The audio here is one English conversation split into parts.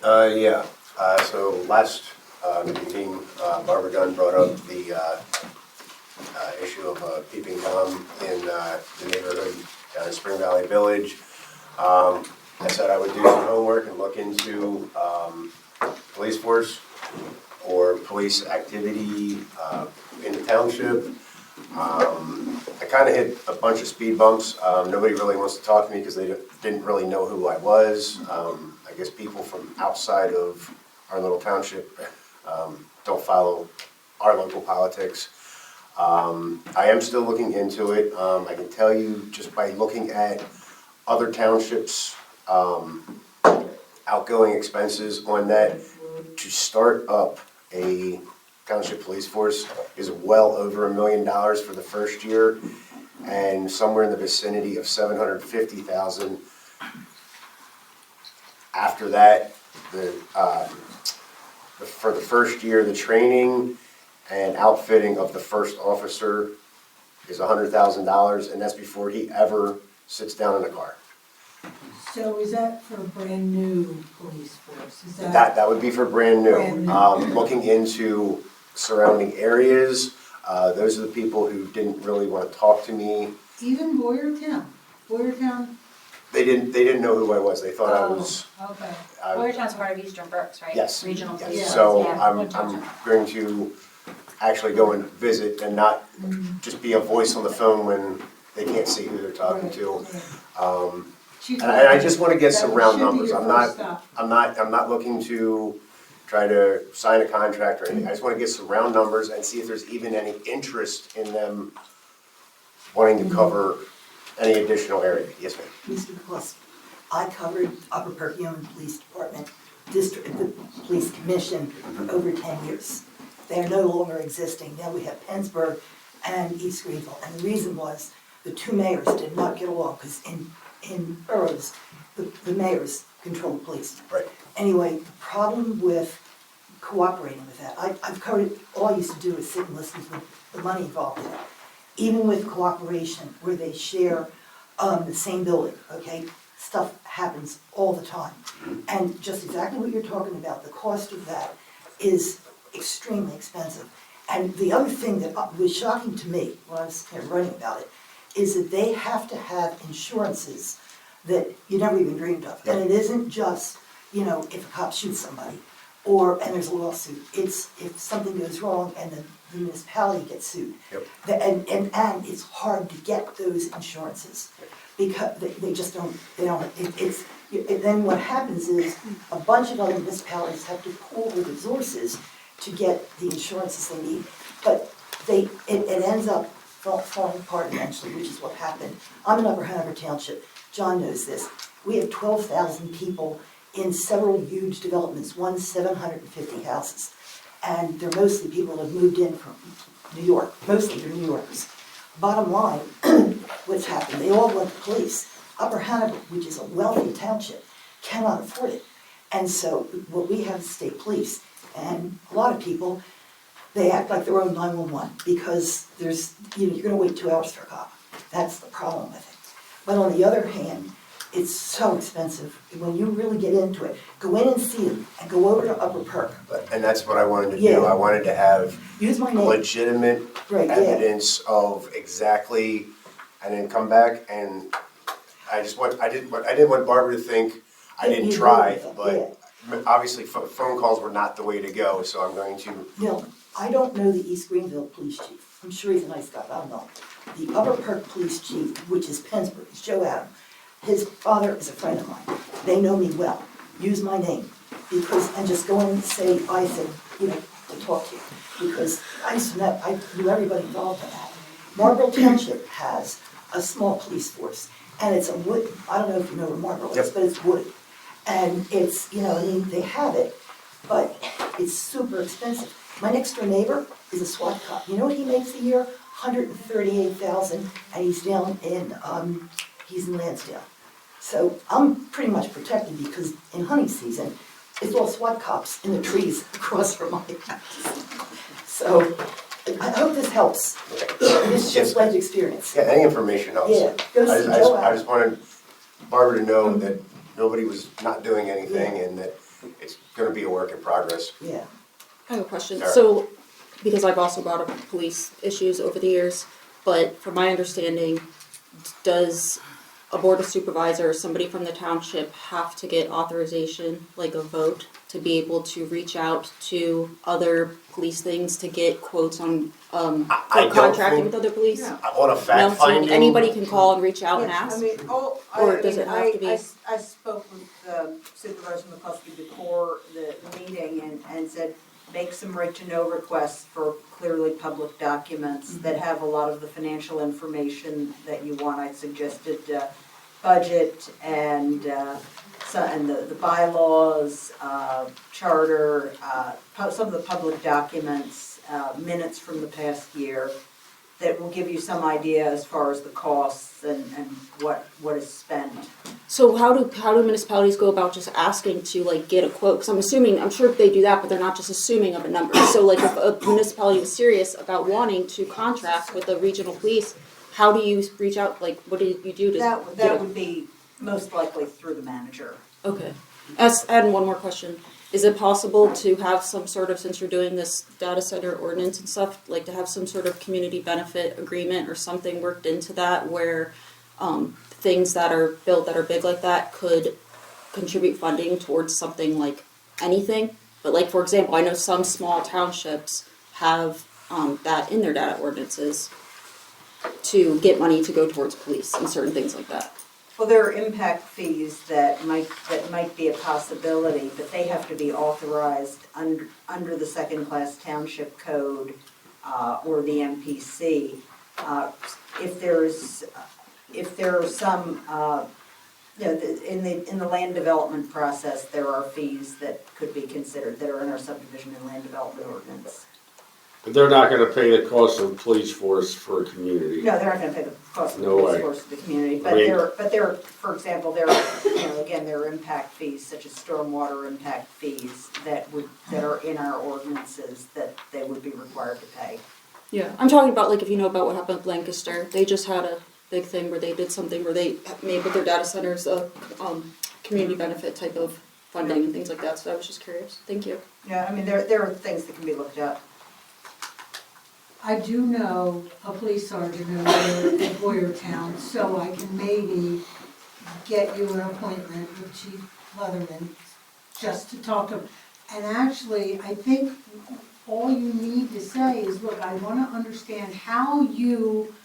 Yeah. So last meeting, Barbara Dunn brought up the issue of peeping Tom in the neighborhood down in Spring Valley Village. I said I would do some homework and look into police force or police activity in the township. I kind of hit a bunch of speed bumps. Nobody really wants to talk to me because they didn't really know who I was. I guess people from outside of our little township don't follow our local politics. I am still looking into it. I can tell you just by looking at other townships' outgoing expenses on that, to start up a township police force is well over $1 million for the first year, and somewhere in the vicinity of $750,000. After that, for the first year, the training and outfitting of the first officer is $100,000, and that's before he ever sits down in a car. So is that for a brand new police force? Is That would be for brand new. Brand new. Looking into surrounding areas, those are the people who didn't really want to talk to me. Even Boyertown? Boyertown? They didn't know who I was. They thought I was. Okay. Boyertown's part of Eastern Berks, right? Yes. Regional Yes. police. Yeah. So Yeah. I'm going to actually go and visit and not just be a voice on the phone when they can't see who they're talking to. And I just want to get some round numbers. I'm not looking to try to sign a contract or anything. I just want to get some round numbers and see if there's even any interest in them wanting to cover any additional area. Yes, ma'am. Mr. McCluskey, I covered Upper Perkiomen Police Department, District, the Police Commission for over 10 years. They are no longer existing. Now we have Pennsburg and East Greenville. And the reason was the two mayors did not get along because in boroughs, the mayors control the police. Right. Anyway, the problem with cooperating with that, I've covered it, all I used to do is sit and listen to the money involved in it. Even with cooperation, where they share the same building, okay, stuff happens all the time. And just exactly what you're talking about, the cost of that is extremely expensive. And the other thing that was shocking to me when I was writing about it is that they have to have insurances that you never even dreamed of. And it isn't just, you know, if a cop shoots somebody and there's a lawsuit. It's if something goes wrong and the municipality gets sued. Yep. And it's hard to get those insurances because they just don't, then what happens is a bunch of other municipalities have to pool their resources to get the insurances they need. But it ends up falling apart eventually, which is what happened. I'm in Upper Hanover Township. John knows this. We have 12,000 people in several huge developments, 750 houses. And they're mostly people that have moved in from New York. Mostly they're New Yorkers. Bottom line, what's happened, they all want the police. Upper Hanover, which is a wealthy township, cannot afford it. And so what we have is state police. And a lot of people, they act like their own 911 because you're going to wait 2 hours for a cop. That's the problem with it. But on the other hand, it's so expensive. When you really get into it, go in and see them and go over to Upper Perk. And that's what I wanted to do. Yeah. I wanted to have Use my name. legitimate evidence of exactly, and then come back and I didn't want Barbara to think I didn't try, but obviously phone calls were not the way to go, so I'm going to. No, I don't know the East Greenville police chief. I'm sure he's a nice guy, but I don't know. The Upper Perk police chief, which is Pennsburg, is Joe Adam. His father is a friend of mine. They know me well. Use my name and just go in and say, I said, to talk to you. Because I knew everybody involved in that. Marlboro Township has a small police force, and it's a wood. I don't know if you know where Marlboro is, but it's wood. And it's, they have it, but it's super expensive. My next door neighbor is a SWAT cop. You know what he makes a year? $138,000, and he's down in, he's in Lansdale. So I'm pretty much protected because in hunting season, it's all SWAT cops in the trees across from my house. So I hope this helps. This is just life experience. Yeah, any information helps. Yeah, go see Joe I just wanted Barbara to know that nobody was not doing anything and that it's gonna be a work in progress. Yeah. I have a question. Sure. So, because I've also brought up police issues over the years, but from my understanding, does a board of supervisors, somebody from the township, have to get authorization, like a vote, to be able to reach out to other police things to get quotes on, I for don't contracting think- with other police? No. On a No, fact so finding. anybody can call and reach out and Yes, ask? I mean, Or does it have to be- I spoke with Supervisor McCluskey before the meeting and said, make some right-to-know requests for clearly public documents that have a lot of the financial information that you want. I suggested budget and the bylaws, charter, some of the public documents, minutes from the past year that will give you some idea as far as the costs and what is spent. So how do municipalities go about just asking to like get a quote? Because I'm sure they do that, but they're not just assuming of a number. So like if a municipality was serious about wanting to contract with the regional police, how do you reach out? Like what do you do to That get a- would be most likely through the manager. Okay. And one more question. Is it possible to have some sort of, since you're doing this data center ordinance and stuff, like to have some sort of community benefit agreement or something worked into that where things that are built that are big like that could contribute funding towards something like anything? But like, for example, I know some small townships have that in their data ordinances to get money to go towards police and certain things like that. Well, there are impact fees that might be a possibility, but they have to be authorized under the second-class township code or the MPC. If there are some, in the land development process, there are fees that could be considered that are in our subdivision and land development ordinance. But they're not gonna pay the cost of police force for a community. No, they're not gonna pay the cost of the No police way. force to the community, I mean- but there, for example, there are, again, there are impact fees such as stormwater impact fees that are in our ordinances that they would be required to pay. Yeah, I'm talking about like if you know about what happened with Lancaster, they just had a big thing where they did something where they made with their data centers a community benefit type of funding and things like that. So I was just curious. Thank you. Yeah, I mean, there are things that can be looked at. I do know a police sergeant over at Boyertown, so I can maybe get you an appointment with Chief Leatherman just to talk to him. And actually, I think all you need to say is, look, I want to understand how you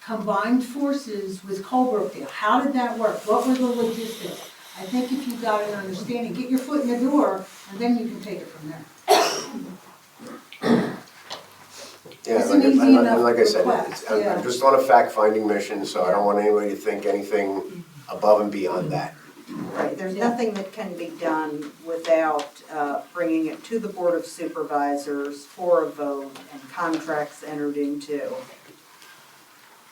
combined forces with Colebrookdale. How did that work? What were the logistics? I think if you got an understanding, get your foot in the door, and then you can take it from there. Yeah, It's an easy and enough like I said, request, I'm yeah. just on a fact-finding mission, so I don't want anybody to think anything above and beyond that. Right, there's nothing that can be done without bringing it to the Board of Supervisors for a vote and contracts entered into.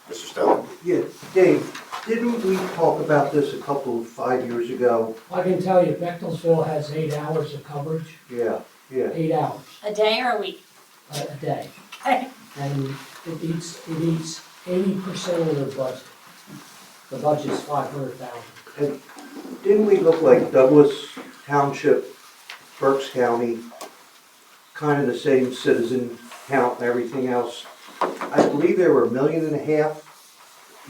Mr. Stone? Yeah, Dave, didn't we talk about this 5 years ago? I can tell you, Bechtelsville has 8 hours of coverage, Yeah, 8 hours A day or a week? a day. Okay. And it eats 80% of their budget. The budget's $500,000. and didn't we look like Douglas Township, Berks County, kind of the same citizen count and everything else? I believe they were $1.5 million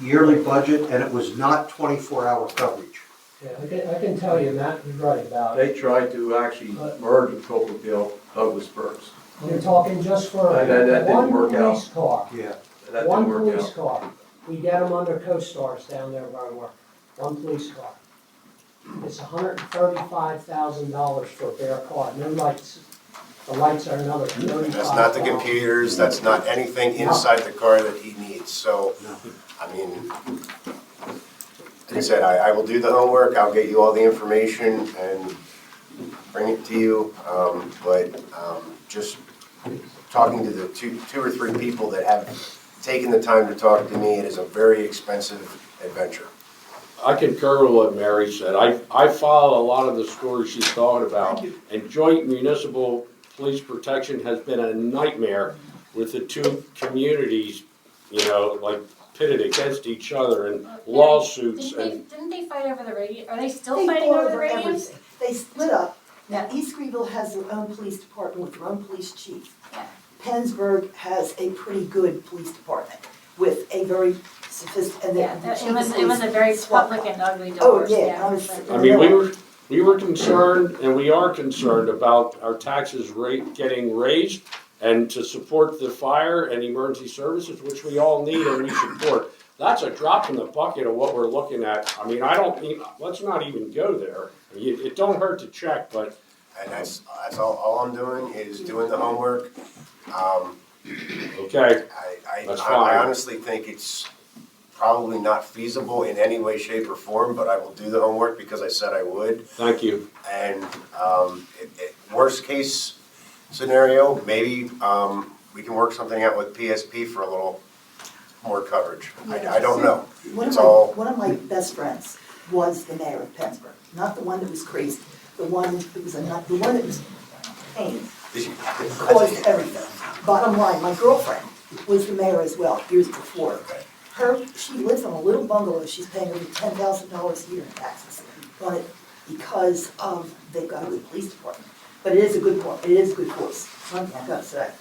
yearly budget, and it was not 24-hour coverage. Yeah, I can tell you, Matt was right about it. They tried to actually merge with Copperfield, Douglas Berks. You're talking just for And that didn't one work out. police car. Yeah. And that One didn't work police out. car. We get them under co-stars down there where I work. One police car. It's $135,000 for a bare car, no lights. The lights are another $35,000. That's not the computers, that's not anything inside the car that he needs, so, I mean, like I said, I will do the homework, I'll get you all the information and bring it to you, but just talking to the two or three people that have taken the time to talk to me, it is a very expensive adventure. I concur with what Mary said. I follow a lot of the stories she's talking about. And joint municipal police protection has been a nightmare with the two communities, like pitted against each other and lawsuits and. Didn't they fight over the radio? Are they still They fighting fought over the radios? everything. They split up Now, East Greenville has their own police department with their own police chief. Yeah. Pennsburg has a pretty good police department with a very sophisticated, Yeah, and the that- chief it was, of it was a police very SWAT public and ugly Oh, divorce, yeah, yeah. I was- I mean, we were concerned, and we are concerned about our taxes rate getting raised, and to support the fire and emergency services, which we all need and we support. That's a drop in the bucket of what we're looking at. I mean, let's not even go there. It don't hurt to check, but And that's all I'm doing is doing the homework. okay, I That's fine. I honestly think it's probably not feasible in any way, shape, or form, but I will do the homework because I said I would. thank you. And worst case scenario, maybe we can work something out with PSP for a little more coverage. I don't know. It's all, One of my best friends was the mayor of Pennsburg, not the one that was crazy, the one that was the one that was pain, caused everything. Bottom line, my girlfriend was the mayor as well, years before. She lives in a little bungalow, she's paying over $10,000 a year in taxes on it because they've got a good police department. But it is a good point, it is a good force, one thing I gotta say.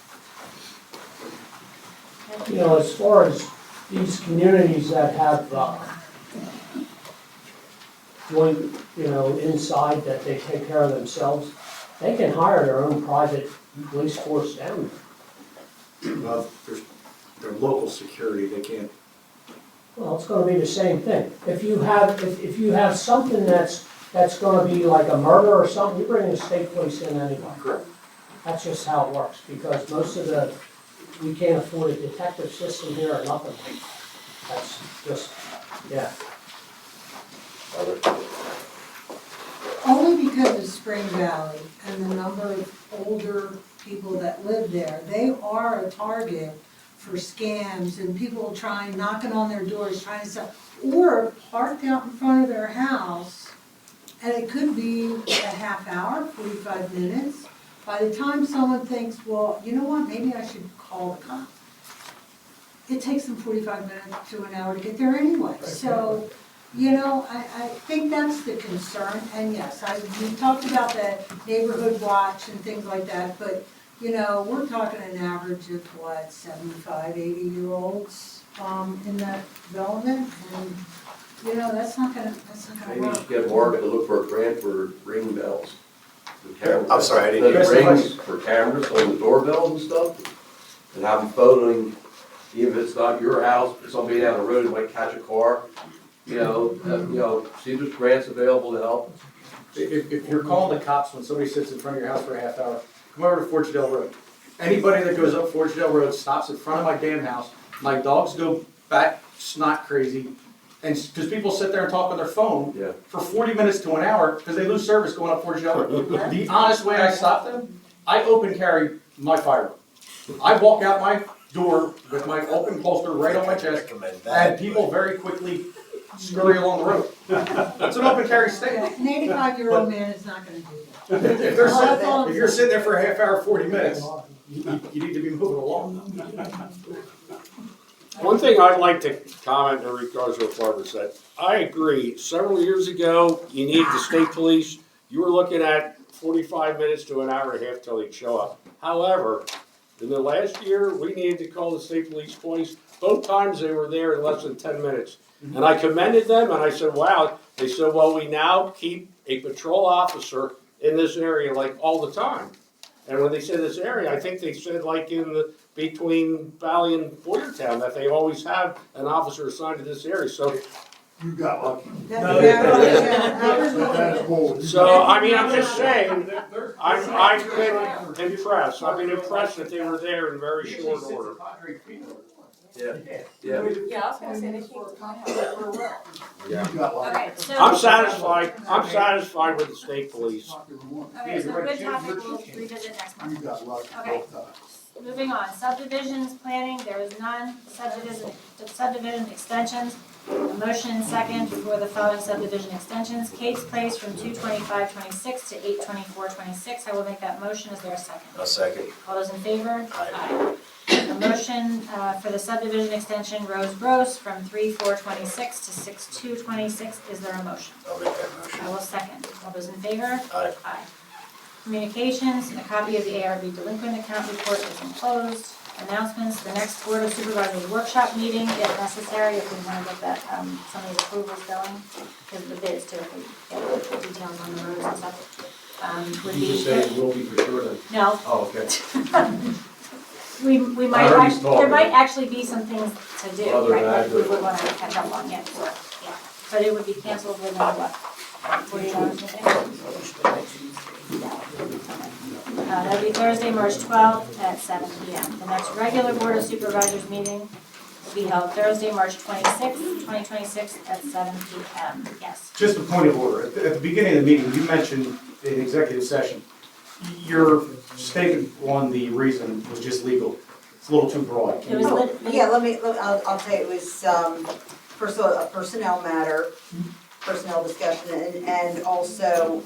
You know, as far as these communities that have, joint, inside that they take care of themselves, they can hire their own private police force down there. Well, they're local security, they can't. Well, it's gonna be the same thing. If you have something that's gonna be like a murder or something, you bring the state police in anyway. Correct. That's just how it works, because most of we can't afford a detective system here or nothing. That's just, yeah. Only because of Spring Valley and the number of older people that live there, they are a target for scams and people knocking on their doors, trying to sell, or parked out in front of their house, and it could be a half hour, 45 minutes. By the time someone thinks, well, you know what, maybe I should call the cops, it takes them 45 minutes to an hour to get there anyway. So, I think that's the concern, and yes, we talked about the neighborhood watch and things like that, but, we're talking an average of 75, 80-year-olds in that development, and, that's not gonna Maybe you work. should get Margaret to look for a grant for ring bells. The cameras. I'm sorry, I didn't The hear you. rings for cameras on the doorbells and stuff, and have them phoning, even if it's not your house, somebody down the road might catch a car, see there's grants available to help. If you're calling the cops when somebody sits in front of your house for a half hour, come over to Fortdale Road. Anybody that goes up Fortdale Road stops in front of my damn house, my dogs go back snot crazy, and because people sit there and talk on their phone Yeah. for 40 minutes to an hour because they lose service going up Fortdale Road. The honest way I stop them, I open carry my firearm. I walk out my door with my open holster right on my chest, Recommend that, and people very quickly scurry along the road. That's an open carry state. An 85-year-old man is not gonna do that. If you're sitting there for a half hour, 40 minutes, you need to be moving along. One thing I'd like to comment in regards to what Barbara said, I agree. Several years ago, you needed the state police. You were looking at 45 minutes to an hour and a half till they'd show up. However, in the last year, we needed to call the state police twice. Both times they were there in less than 10 minutes. And I commended them and I said, wow. They said, well, we now keep a patrol officer in this area like all the time. And when they said this area, I think they said like between Valley and Boyertown, that they always have an officer assigned to this area. So, You got lucky. I mean, I'm just saying, I've been impressed. I've been impressed that they were there in very short order. Yeah. Yeah, I was gonna say they came to my house. Okay, so. I'm satisfied with the state police. Okay, so good topic, we'll revisit next month. Okay, moving on, subdivisions, planning, there is none, subdivision extensions. A motion second for the following subdivision extensions, Kate's Place from 2/25/26 to 8/24/26. I will make that motion, is there a second? A second. All those in favor? Aye. A motion for the subdivision extension, Rose Bros from 3/4/26 to 6/2/26. Is there a motion? I'll make that motion. I will second. All those in favor? Aye. Aye. Communications, a copy of the ARB delinquent account report is enclosed. Announcements, the next Board of Supervisors workshop meeting, if necessary, if we want to get that, some of these approvals going, because the bids too, if we get the details on the roads and stuff. Would You be, just say it will be for sure then? no, Oh, okay. we might, heard he's there talking. might actually be some things to do, Other right, than that that, we would want to catch up on, yeah, so, yeah. But it would be canceled within what, 48 hours, I think? That'll be Thursday, March 12th at 7 PM. The next regular Board of Supervisors meeting will be held Thursday, March 26th, 2026 at 7 PM. Yes. Just a point of order. At the beginning of the meeting, you mentioned in executive session, your statement on the reason was just legal. It's a little too broad. It was Yeah, I'll tell you, it was, first of all, a personnel matter, personnel discussion, and also,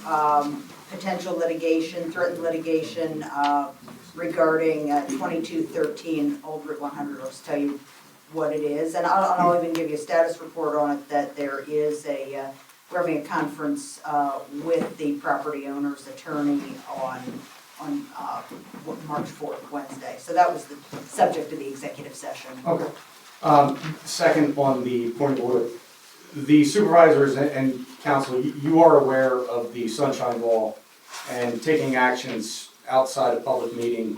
potential litigation, threatened litigation, regarding 2213 Old Route 100. I'll just tell you what it is, and I'll even give you a status report on it, that there is we're having a conference with the property owner's attorney on March 4th, Wednesday. So that was the subject of the executive session. Okay. Second, on the point of order, the supervisors and council, you are aware of the sunshine law, and taking actions outside a public meeting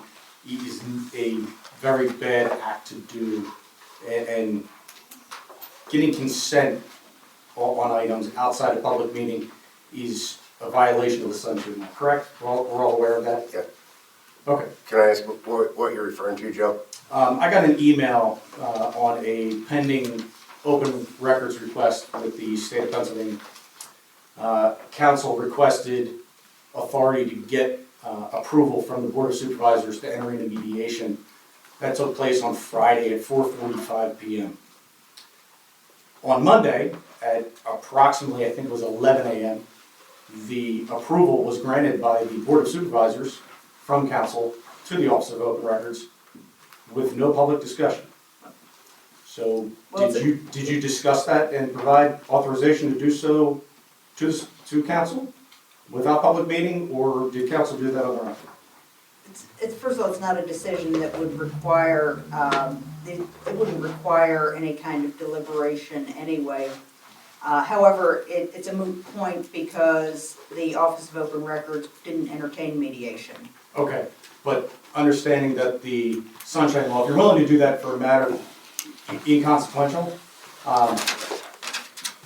is a very bad act to do, and getting consent on items outside a public meeting is a violation of the sunshine law, correct? We're all aware of that? Yeah. Okay. Can I ask what you're referring to, Joe? I got an email on a pending open records request with the state of Pennsylvania. Council requested authority to get approval from the Board of Supervisors to enter into mediation. That took place on Friday at 4:45 PM. On Monday, at approximately, I think it was 11 AM, the approval was granted by the Board of Supervisors from Council to the Office of Open Records with no public discussion. So, did you discuss that and provide authorization to do so to Council without public meeting, or did Council do that on their own? First of all, it's not a decision that would require, it wouldn't require any kind of deliberation anyway. However, it's a moot point because the Office of Open Records didn't entertain mediation. Okay, but understanding that the sunshine law, if you're willing to do that for a matter inconsequential,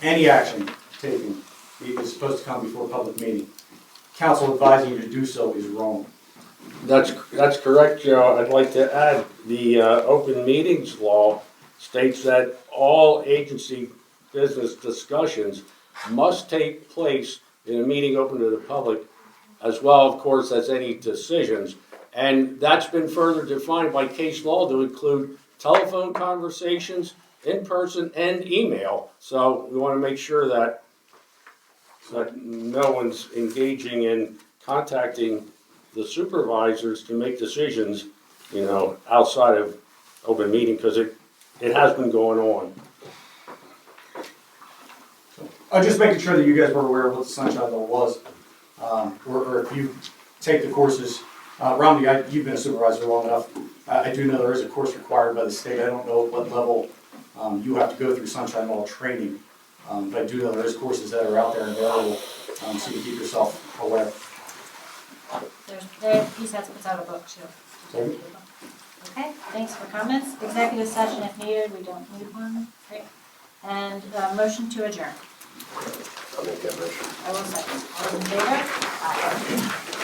any action taken is supposed to come before a public meeting. Council advising you to do so is wrong. That's correct, Joe. I'd like to add, the open meetings law states that all agency business discussions must take place in a meeting open to the public, as well, of course, as any decisions. And that's been further defined by case law to include telephone conversations, in person, and email. So we want to make sure that no one's engaging in contacting the supervisors to make decisions, outside of open meeting, because it has been going on. I'm just making sure that you guys were aware of what the sunshine law was, or if you take the courses. Romney, you've been a supervisor long enough. I do know there is a course required by the state. I don't know at what level you have to go through sunshine law training, but I do know there is courses that are out there and available, so you can keep yourself aware. PSATS puts out a book too. Sorry? Okay, thanks for comments. Executive session if needed, we don't need one. Great. And motion to adjourn. I'll make that motion. I will second. All those in favor? Aye.